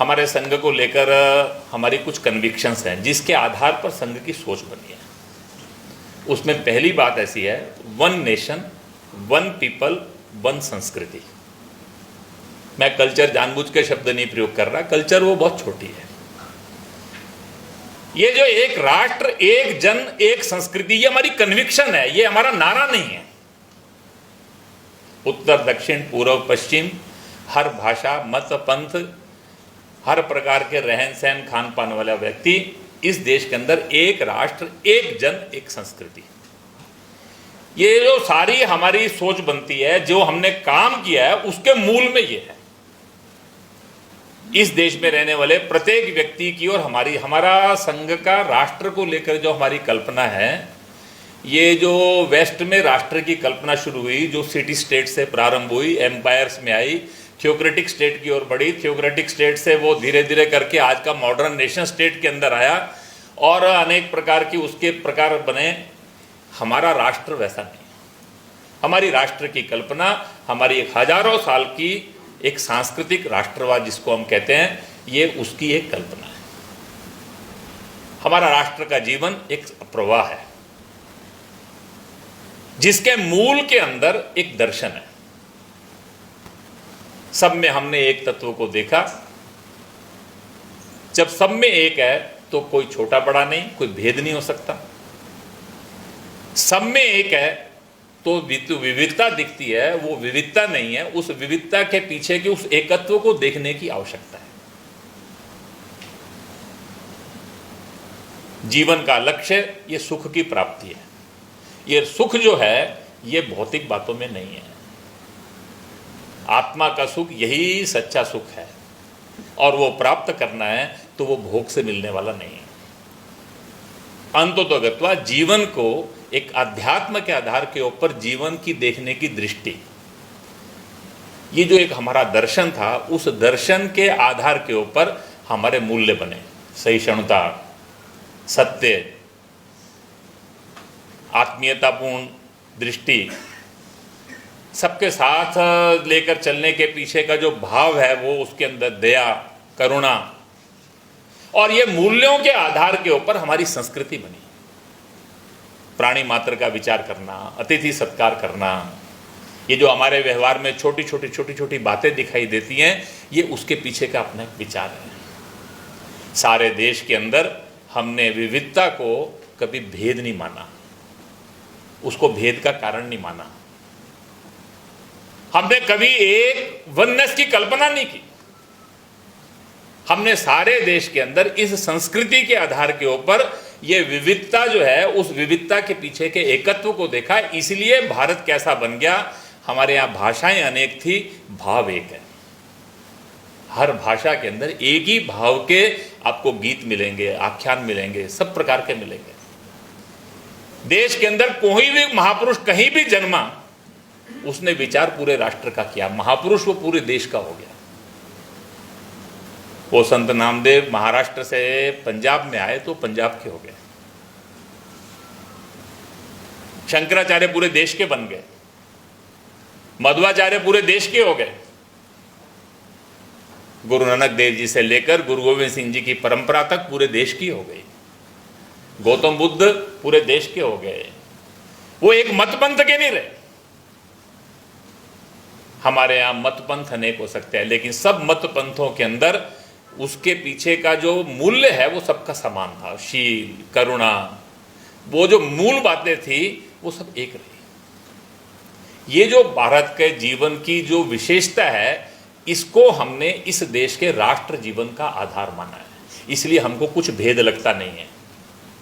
हमारे संघ को लेकर हमारी कुछ कन्विक्शंस हैं जिसके आधार पर संघ की सोच बनी है। उसमें पहली बात ऐसी है, one nation one people one संस्कृति। मैं कल्चर जानबूझ के शब्द नहीं प्रयोग कर रहा, कल्चर वो बहुत छोटी है। ये जो एक राष्ट्र एक जन एक संस्कृति, ये हमारी कन्विक्शन है, ये हमारा नारा नहीं है। उत्तर दक्षिण पूर्व पश्चिम, हर भाषा मत पंथ, हर प्रकार के रहन सहन खान पान वाला व्यक्ति इस देश के अंदर एक राष्ट्र एक जन एक संस्कृति, ये जो सारी हमारी सोच बनती है, जो हमने काम किया है, उसके मूल में ये है। इस देश में रहने वाले प्रत्येक व्यक्ति की और हमारा संघ का राष्ट्र को लेकर जो हमारी कल्पना है, ये जो वेस्ट में राष्ट्र की कल्पना शुरू हुई, जो सिटी स्टेट से प्रारंभ हुई, एम्पायर्स में आई, थियोक्रेटिक स्टेट की ओर बढ़ी, थियोक्रेटिक स्टेट से वो धीरे धीरे करके आज का मॉडर्न नेशन स्टेट के अंदर आया और अनेक प्रकार की उसके प्रकार बने। हमारा राष्ट्र वैसा नहीं। हमारी राष्ट्र की कल्पना हमारी एक हजारों साल की एक सांस्कृतिक राष्ट्रवाद जिसको हम कहते हैं, ये उसकी एक कल्पना है। हमारा राष्ट्र का जीवन एक प्रवाह है जिसके मूल के अंदर एक दर्शन है। सब में हमने एक तत्व को देखा। जब सब में एक है तो कोई छोटा बड़ा नहीं, कोई भेद नहीं हो सकता। सब में एक है तो विविधता दिखती है, वो विविधता नहीं है। उस विविधता के पीछे के उस एकत्व को देखने की आवश्यकता है। जीवन का लक्ष्य ये सुख की प्राप्ति है। ये सुख जो है ये भौतिक बातों में नहीं है। आत्मा का सुख यही सच्चा सुख है और वो प्राप्त करना है तो वो भोग से मिलने वाला नहीं है। अंततोगत्वा जीवन को एक अध्यात्म के आधार के ऊपर जीवन की देखने की दृष्टि, ये जो एक हमारा दर्शन था, उस दर्शन के आधार के ऊपर हमारे मूल्य बने। सहिष्णुता, सत्य, आत्मीयतापूर्ण दृष्टि, सबके साथ लेकर चलने के पीछे का जो भाव है वो उसके अंदर दया, करुणा, और ये मूल्यों के आधार के ऊपर हमारी संस्कृति बनी। प्राणी मात्र का विचार करना, अतिथि सत्कार करना, ये जो हमारे व्यवहार में छोटी छोटी बातें दिखाई देती हैं, ये उसके पीछे का अपना एक विचार है। सारे देश के अंदर हमने विविधता को कभी भेद नहीं माना, उसको भेद का कारण नहीं माना। हमने कभी एक वननेस की कल्पना नहीं की। हमने सारे देश के अंदर इस संस्कृति के आधार के ऊपर ये विविधता जो है, उस विविधता के पीछे के एकत्व को देखा। इसलिए भारत कैसा बन गया। हमारे यहाँ भाषाएं अनेक थी, भाव एक है। हर भाषा के अंदर एक ही भाव के आपको गीत मिलेंगे, आख्यान मिलेंगे, सब प्रकार के मिलेंगे। देश के अंदर कोई भी महापुरुष कहीं भी जन्मा, उसने विचार पूरे राष्ट्र का किया। महापुरुष वो पूरे देश का हो गया। वो संत नामदेव महाराष्ट्र से पंजाब में आए तो पंजाब के हो गए। शंकराचार्य पूरे देश के बन गए। मध्वाचार्य पूरे देश के हो गए। गुरु नानक देव जी से लेकर गुरु गोविंद सिंह जी की परंपरा तक पूरे देश की हो गई। गौतम बुद्ध पूरे देश के हो गए। वो एक मत पंथ के नहीं रहे। हमारे यहाँ मत पंथ अनेक हो सकते हैं, लेकिन सब मत पंथों के अंदर उसके पीछे का जो मूल्य है वो सबका समान था। शील, करुणा, वो जो मूल बातें थी वो सब एक रही। ये जो भारत के जीवन की जो विशेषता है, इसको हमने इस देश के राष्ट्र जीवन का आधार माना है। इसलिए हमको कुछ भेद लगता नहीं है।